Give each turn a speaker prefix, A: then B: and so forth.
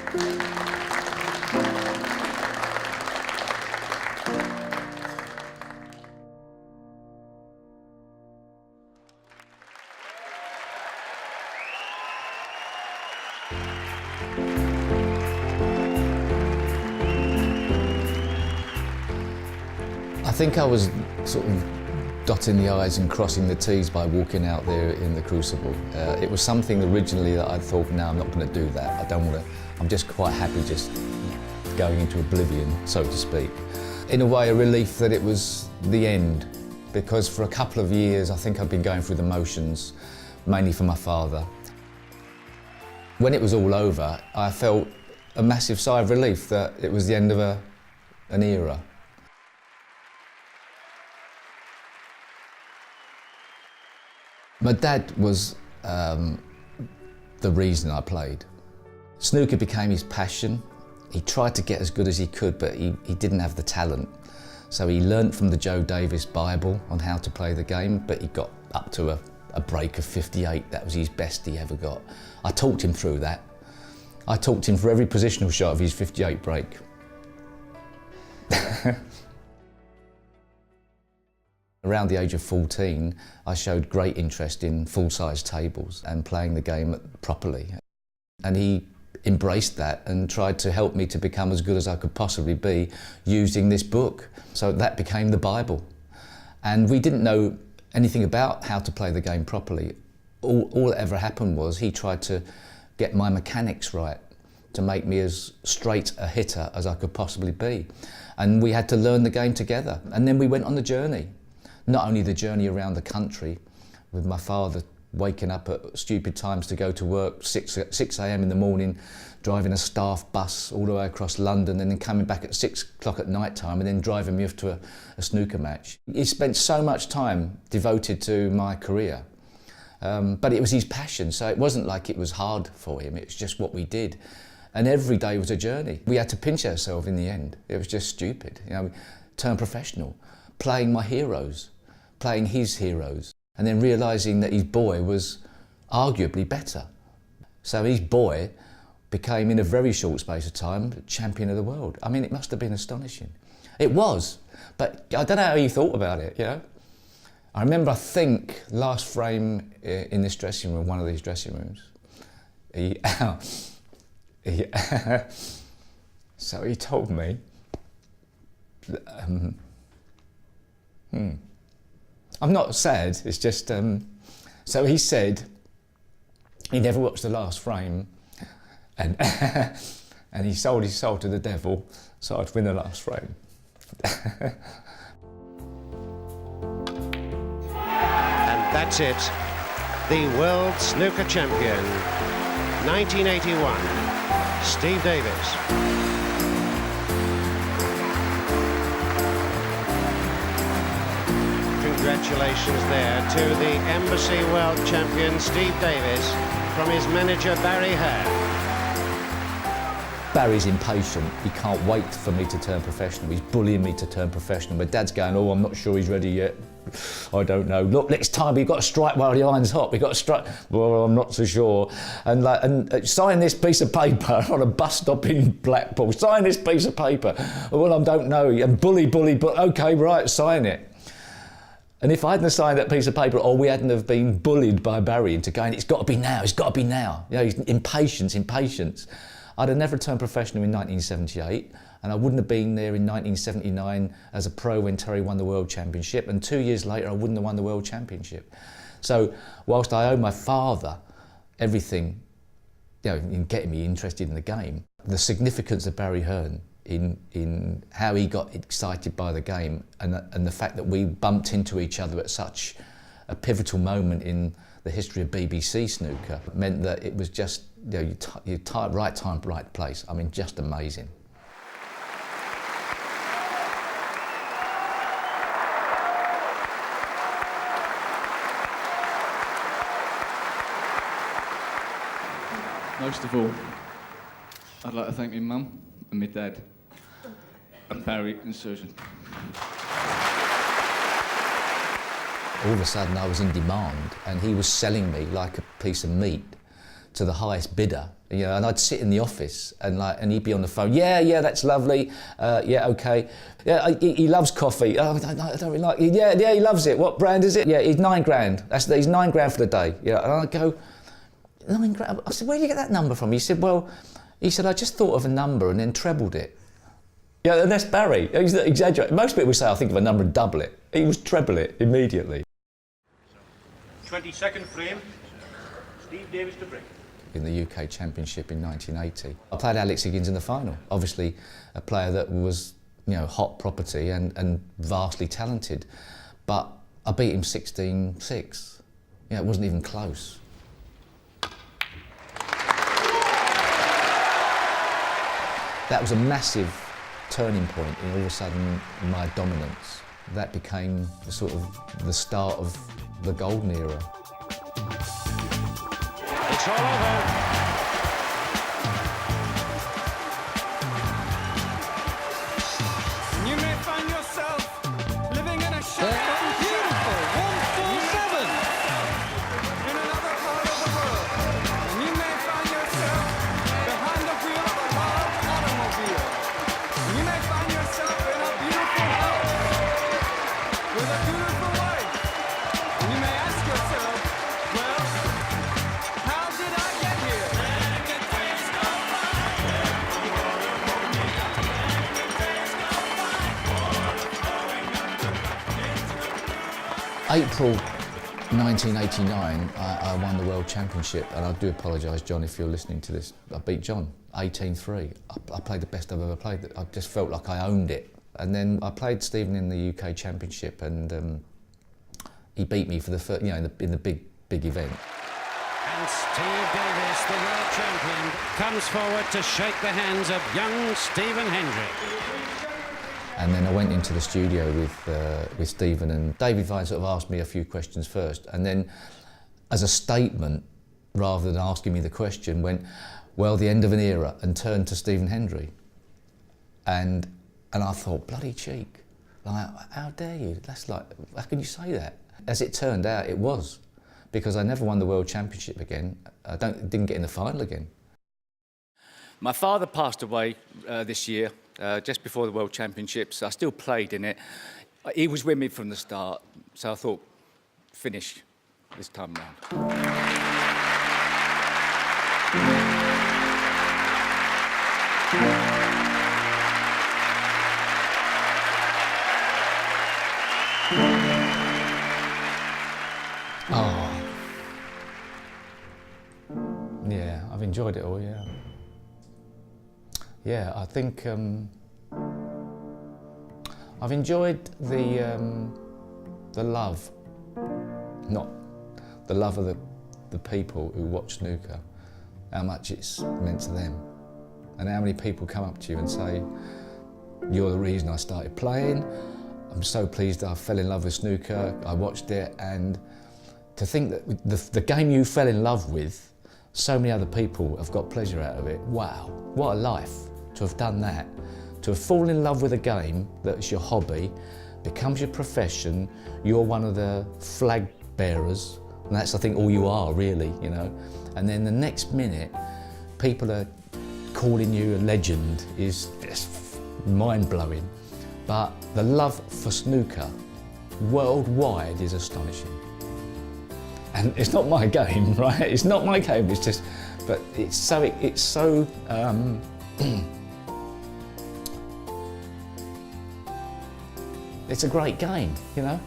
A: I think I was sort of dotting the I's and crossing the T's by walking out there in the Crucible. It was something originally that I thought, no, I'm not going to do that. I don't want to, I'm just quite happy just going into oblivion, so to speak. In a way, a relief that it was the end, because for a couple of years I think I'd been going through the motions, mainly for my father. When it was all over, I felt a massive sigh of relief that it was the end of an era. My dad was the reason I played. Snooker became his passion. He tried to get as good as he could, but he didn't have the talent. So he learnt from the Joe Davis Bible on how to play the game, but he got up to a break of 58. That was his best he ever got. I talked him through that. I talked him for every positional shot of his 58 break. Around the age of 14, I showed great interest in full-size tables and playing the game properly. And he embraced that and tried to help me to become as good as I could possibly be using this book. So that became the Bible. And we didn't know anything about how to play the game properly. All that ever happened was he tried to get my mechanics right to make me as straight a hitter as I could possibly be. And we had to learn the game together. And then we went on the journey. Not only the journey around the country, with my father waking up at stupid times to go to work, 6 a.m. in the morning, driving a staff bus all the way across London and then coming back at 6 o'clock at night time and then driving me off to a snooker match. He spent so much time devoted to my career, but it was his passion, so it wasn't like it was hard for him, it was just what we did. And every day was a journey. We had to pinch ourselves in the end. It was just stupid. You know, turn professional, playing my heroes, playing his heroes, and then realising that his boy was arguably better. So his boy became, in a very short space of time, champion of the world. I mean, it must have been astonishing. It was, but I don't know how you thought about it, you know? I remember, I think, last frame in this dressing room, one of these dressing rooms, so he told me, I'm not sad, it's just, so he said he never watched the last frame and, and he sold his soul to the devil so I'd win the last frame.
B: And that's it, the World Snooker Champion, 1981, Steve Davies. Congratulations there to the Embassy World Champion Steve Davies from his manager Barry Hare.
A: Barry's impatient, he can't wait for me to turn professional, he's bullying me to turn professional. My dad's going, oh, I'm not sure he's ready yet, I don't know. Look, next time we've got to strike while the iron's hot, we've got to strike, well, I'm not so sure. And sign this piece of paper on a bus stop in Blackpool, sign this piece of paper. Well, I don't know, and bully, okay, right, sign it. And if I hadn't signed that piece of paper, or we hadn't have been bullied by Barry into going, it's got to be now, it's got to be now. You know, impatience. I'd have never turned professional in 1978, and I wouldn't have been there in 1979 as a pro when Terry won the World Championship, and 2 years later I wouldn't have won the World Championship. So whilst I owe my father everything, you know, in getting me interested in the game, the significance of Barry Hearn in how he got excited by the game and the fact that we bumped into each other at such a pivotal moment in the history of BBC snooker meant that it was just, you know, right time, right place. I mean, just amazing.
C: Most of all, I'd like to thank my mum and my dad and Barry and Susan.
A: All of a sudden I was in demand and he was selling me like a piece of meat to the highest bidder, you know, and I'd sit in the office and he'd be on the phone, yeah, that's lovely, yeah, okay, yeah, he loves coffee, oh, I don't really like it, yeah, he loves it, what brand is it? Yeah, he's £9, he's £9 for the day, you know, and I'd go, £9? I said, where did you get that number from? He said, I just thought of a number and then trebled it. Yeah, and that's Barry, he's not exaggerating. Most people would say, I think of a number and double it. He was treble it immediately.
D: 22nd frame, Steve Davies to break.
A: In the UK Championship in 1980. I played Alex Higgins in the final. Obviously a player that was, you know, hot property and vastly talented, but I beat him 16-6. You know, it wasn't even close. That was a massive turning point in all of a sudden my dominance. That became the sort of the start of the golden era.
B: It's all over.
E: You may find yourself living in a shack. Beautiful, 147. In another part of the world. And you may find yourself behind the wheel of a large automobile. And you may find yourself in a beautiful house with a beautiful wife. And you may ask yourself, well, how did I get here?
A: 'April 1989, I won the World Championship, and I do apologise, John, if you're listening to this. I beat John, 18-3. I played the best I've ever played. I just felt like I owned it. And then I played Stephen in the UK Championship, and he beat me for the first, you know, in the big event.
B: And Steve Davies, the world champion, comes forward to shake the hands of young Stephen Hendry.
A: And then I went into the studio with Stephen, and David Vine sort of asked me a few questions first, and then as a statement, rather than asking me the question, went, well, the end of an era, and turned to Stephen Hendry. And I thought, bloody cheek, like, how dare you? That's like, how can you say that? As it turned out, it was, because I never won the World Championship again. I didn't get in the final again.
C: My father passed away this year, just before the World Championships. I still played in it. He was with me from the start, so I thought, finish this time round.
A: Oh. Yeah, I've enjoyed it all, yeah. Yeah, I think I've enjoyed the love, not the love of the people who watch snooker, how much it's meant to them, and how many people come up to you and say, you're the reason I started playing, I'm so pleased I fell in love with snooker, I watched it, and to think that the game you fell in love with, so many other people have got pleasure out of it. Wow, what a life to have done that. To have fallen in love with a game that's your hobby, becomes your profession, you're one of the flag bearers, and that's, I think, all you are, really, you know. And then the next minute, people are calling you a legend is just mind-blowing. But the love for snooker worldwide is astonishing. And it's not my game, right? It's not my game, it's just, but it's so it's a great game, you know?